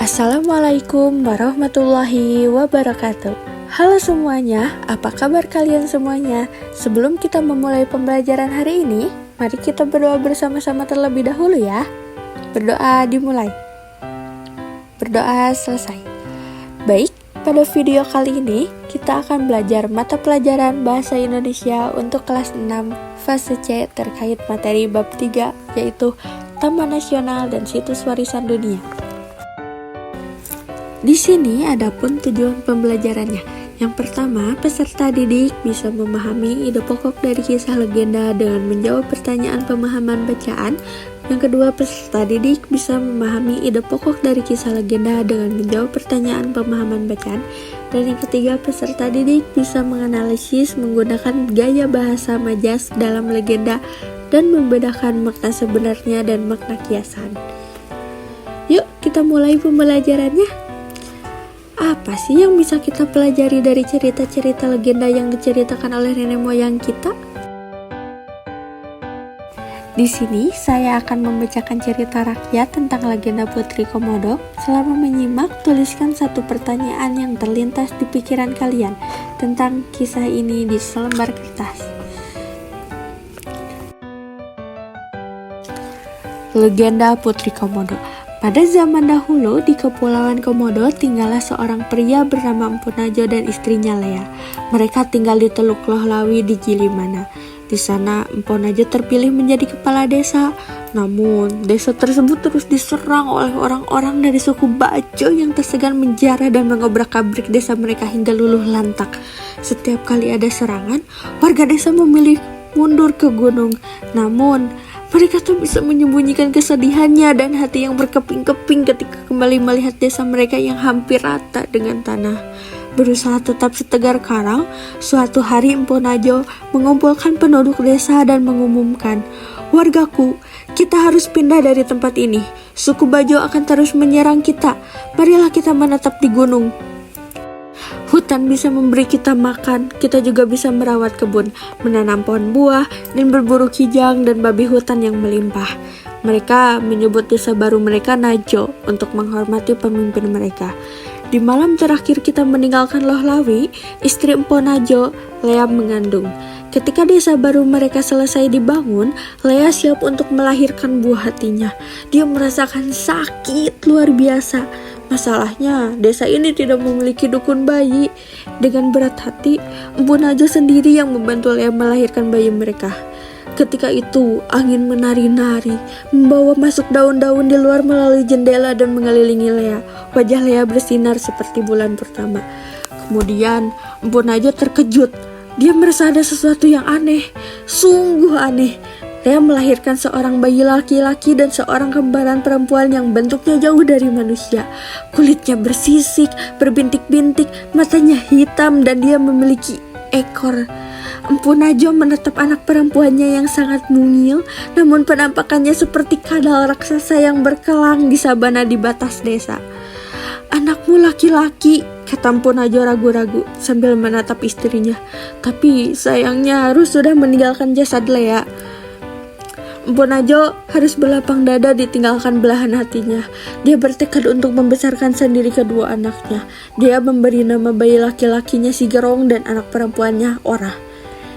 Assalamualaikum warahmatullahi wabarakatuh. Halo semuanya, apa kabar kalian semuanya? Sebelum kita memulai pembelajaran hari ini, mari kita berdoa bersama-sama terlebih dahulu ya. Berdoa dimulai. Berdoa selesai. Baik, pada video kali ini kita akan belajar mata pelajaran Bahasa Indonesia untuk kelas 6 fase C terkait materi bab 3 yaitu Taman Nasional dan Situs Warisan Dunia. Di sini ada pun tujuan pembelajarannya. Yang pertama, peserta didik bisa memahami ide pokok dari kisah legenda dengan menjawab pertanyaan pemahaman bacaan. Yang kedua, peserta didik bisa memahami ide pokok dari kisah legenda dengan menjawab pertanyaan pemahaman bacaan. Dan yang ketiga, peserta didik bisa menganalisis menggunakan gaya bahasa majas dalam legenda dan membedakan makna sebenarnya dan makna kiasan. Yuk, kita mulai pembelajarannya. Apa sih yang bisa kita pelajari dari cerita-cerita legenda yang diceritakan oleh nenek moyang kita? Di sini saya akan membacakan cerita rakyat tentang legenda Putri Komodo. Selama menyimak, tuliskan satu pertanyaan yang terlintas di pikiran kalian tentang kisah ini di selembar kertas. Legenda Putri Komodo. Pada zaman dahulu di Kepulauan Komodo tinggallah seorang pria bernama Empu Najo dan istrinya Lea. Mereka tinggal di Teluk Lohlawi di Gilimana. Di sana Empu Najo terpilih menjadi kepala desa. Namun desa tersebut terus diserang oleh orang-orang dari suku Bajo yang tersegan menjara dan mengobrak-abrik desa mereka hingga luluh lantak. Setiap kali ada serangan, warga desa memilih mundur ke gunung. Namun mereka tak bisa menyembunyikan kesedihannya dan hati yang berkeping-keping ketika kembali melihat desa mereka yang hampir rata dengan tanah. Berusaha tetap setegar karang, suatu hari Empu Najo mengumpulkan penduduk desa dan mengumumkan, "Wargaku, kita harus pindah dari tempat ini. Suku Bajo akan terus menyerang kita. Marilah kita menetap di gunung. Hutan bisa memberi kita makan, kita juga bisa merawat kebun, menanam pohon buah, dan berburu kijang dan babi hutan yang melimpah." Mereka menyebut desa baru mereka Najo untuk menghormati pemimpin mereka. Di malam terakhir kita meninggalkan Lohlawi, istri Empu Najo, Lea, mengandung. Ketika desa baru mereka selesai dibangun, Lea siap untuk melahirkan buah hatinya. Dia merasakan sakit luar biasa. Masalahnya, desa ini tidak memiliki dukun bayi. Dengan berat hati, Empu Najo sendiri yang membantu Lea melahirkan bayi mereka. Ketika itu, angin menari-nari, membawa masuk daun-daun di luar melalui jendela dan mengelilingi Lea. Wajah Lea bersinar seperti bulan pertama. Kemudian, Empu Najo terkejut. Dia merasa ada sesuatu yang aneh, sungguh aneh. Lea melahirkan seorang bayi laki-laki dan seorang kembaran perempuan yang bentuknya jauh dari manusia. Kulitnya bersisik, berbintik-bintik, matanya hitam dan dia memiliki ekor. Empu Najo menatap anak perempuannya yang sangat mungil, namun penampakannya seperti kadal raksasa yang berkelang di sabana di batas desa. "Anakmu laki-laki," kata Empu Najo ragu-ragu sambil menatap istrinya. "Tapi sayangnya Rus sudah meninggalkan jasad Lea." Empu Najo harus berlapang dada ditinggalkan belahan hatinya. Dia bertekad untuk membesarkan sendiri kedua anaknya. Dia memberi nama bayi laki-lakinya Sigerong dan anak perempuannya Ora.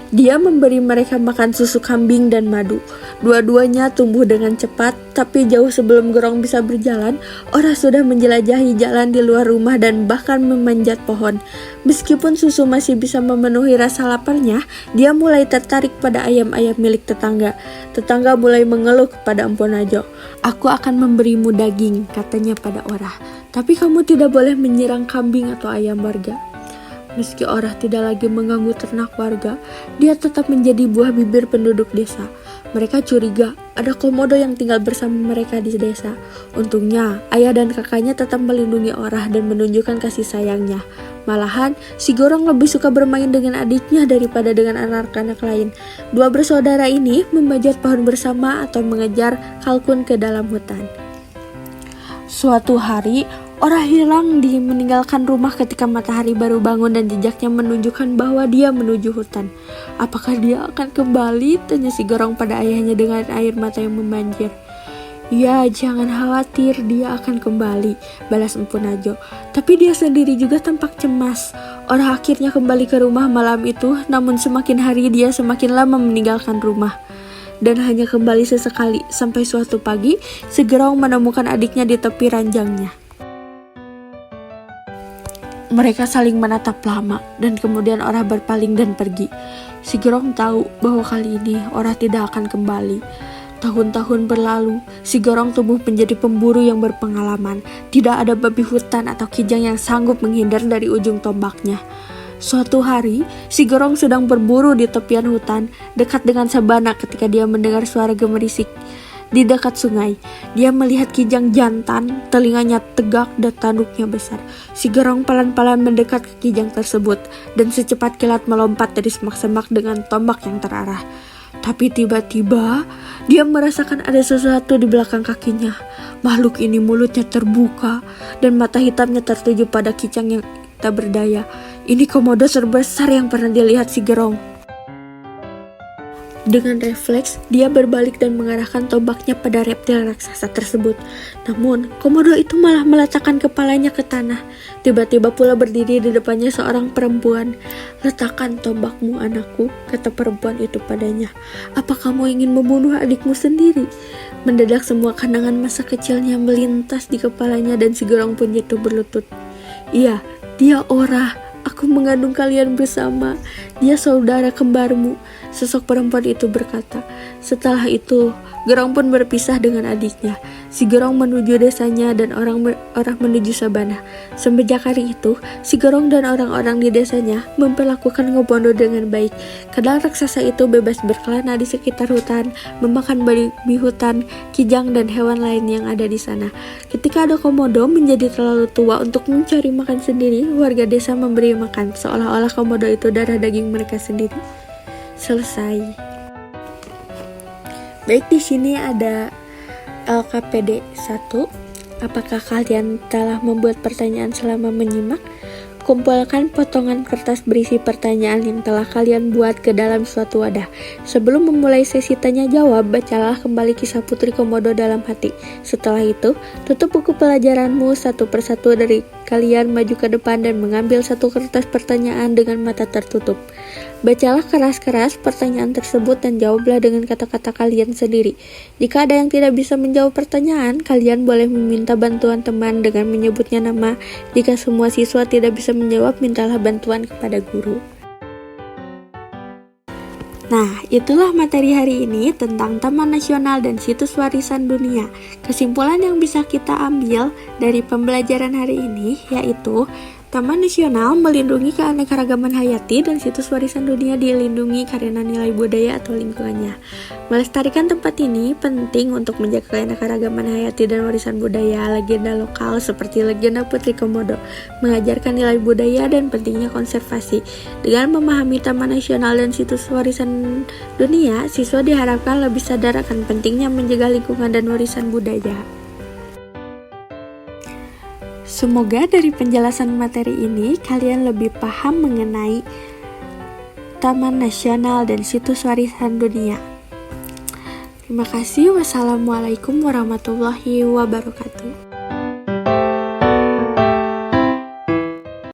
Dia memberi mereka makan susu kambing dan madu. Dua-duanya tumbuh dengan cepat, tapi jauh sebelum Gerong bisa berjalan, Ora sudah menjelajahi jalan di luar rumah dan bahkan memanjat pohon. Meskipun susu masih bisa memenuhi rasa laparnya, dia mulai tertarik pada ayam-ayam milik tetangga. Tetangga mulai mengeluh kepada Empu Najo. "Aku akan memberimu daging," katanya pada Ora. "Tapi kamu tidak boleh menyerang kambing atau ayam warga." Meski Ora tidak lagi mengganggu ternak warga, dia tetap menjadi buah bibir penduduk desa. Mereka curiga ada komodo yang tinggal bersama mereka di desa. Untungnya, ayah dan kakaknya tetap melindungi Ora dan menunjukkan kasih sayangnya. Malahan, si Gorong lebih suka bermain dengan adiknya daripada dengan anak-anak lain. Dua bersaudara ini memanjat pohon bersama atau mengejar kalkun ke dalam hutan. Suatu hari, Ora hilang meninggalkan rumah ketika matahari baru bangun dan jejaknya menunjukkan bahwa dia menuju hutan. "Apakah dia akan kembali?" tanya si Gorong pada ayahnya dengan air mata yang memanjir. Ya, jangan khawatir, dia akan kembali, balas Empu Najo. Tapi dia sendiri juga tampak cemas. Orang akhirnya kembali ke rumah malam itu, namun semakin hari dia semakin lama meninggalkan rumah. Dan hanya kembali sesekali, sampai suatu pagi, si Gerong menemukan adiknya di tepi ranjangnya. Mereka saling menatap lama, dan kemudian Orah berpaling dan pergi. Si Gerong tahu bahwa kali ini Orah tidak akan kembali. Tahun-tahun berlalu, si Gerong tumbuh menjadi pemburu yang berpengalaman. Tidak ada babi hutan atau kijang yang sanggup menghindar dari ujung tombaknya. Suatu hari, si Gerong sedang berburu di tepian hutan, dekat dengan sabana ketika dia mendengar suara gemerisik. Di dekat sungai, dia melihat kijang jantan, telinganya tegak dan tanduknya besar. Si Gerong pelan-pelan mendekat ke kijang tersebut, dan secepat kilat melompat dari semak-semak dengan tombak yang terarah. Tapi tiba-tiba, dia merasakan ada sesuatu di belakang kakinya. Makhluk ini mulutnya terbuka, dan mata hitamnya tertuju pada kijang yang tak berdaya. Ini komodo terbesar yang pernah dilihat si Gerong. Dengan refleks, dia berbalik dan mengarahkan tombaknya pada reptil raksasa tersebut. Namun, komodo itu malah meletakkan kepalanya ke tanah. Tiba-tiba pula berdiri di depannya seorang perempuan. "Letakkan tombakmu, anakku," kata perempuan itu padanya. "Apa kamu ingin membunuh adikmu sendiri?" Mendadak semua kenangan masa kecilnya melintas di kepalanya dan si Gerong pun jatuh berlutut. "Iya, dia Orah. Aku mengandung kalian bersama. Dia saudara kembarmu," sosok perempuan itu berkata. Setelah itu, Gerong pun berpisah dengan adiknya. Si Gerong menuju desanya dan orang menuju sabana. Semenjak hari itu, si Gerong dan orang-orang di desanya memperlakukan Komodo dengan baik. Kadang raksasa itu bebas berkelana di sekitar hutan, memakan babi hutan, kijang, dan hewan lain yang ada di sana. Ketika ada Komodo menjadi terlalu tua untuk mencari makan sendiri, warga desa memberi makan, seolah-olah Komodo itu darah daging mereka sendiri. Selesai. Baik, di sini ada LKPD 1. Apakah kalian telah membuat pertanyaan selama menyimak? Kumpulkan potongan kertas berisi pertanyaan yang telah kalian buat ke dalam suatu wadah. Sebelum memulai sesi tanya jawab, bacalah kembali kisah Putri Komodo dalam hati. Setelah itu, tutup buku pelajaranmu satu persatu. Dari kalian maju ke depan dan mengambil satu kertas pertanyaan dengan mata tertutup. Bacalah keras-keras pertanyaan tersebut dan jawablah dengan kata-kata kalian sendiri. Jika ada yang tidak bisa menjawab pertanyaan, kalian boleh meminta bantuan teman dengan menyebutnya nama. Jika semua siswa tidak bisa menjawab, mintalah bantuan kepada guru. Nah, itulah materi hari ini tentang Taman Nasional dan Situs Warisan Dunia. Kesimpulan yang bisa kita ambil dari pembelajaran hari ini yaitu Taman Nasional melindungi keanekaragaman hayati dan situs warisan dunia dilindungi karena nilai budaya atau lingkungannya. Melestarikan tempat ini penting untuk menjaga keanekaragaman hayati dan warisan budaya, legenda lokal seperti legenda Putri Komodo, mengajarkan nilai budaya dan pentingnya konservasi. Dengan memahami Taman Nasional dan situs warisan dunia, siswa diharapkan lebih sadar akan pentingnya menjaga lingkungan dan warisan budaya. Semoga dari penjelasan materi ini kalian lebih paham mengenai Taman Nasional dan Situs Warisan Dunia. Terima kasih. Wassalamualaikum warahmatullahi wabarakatuh.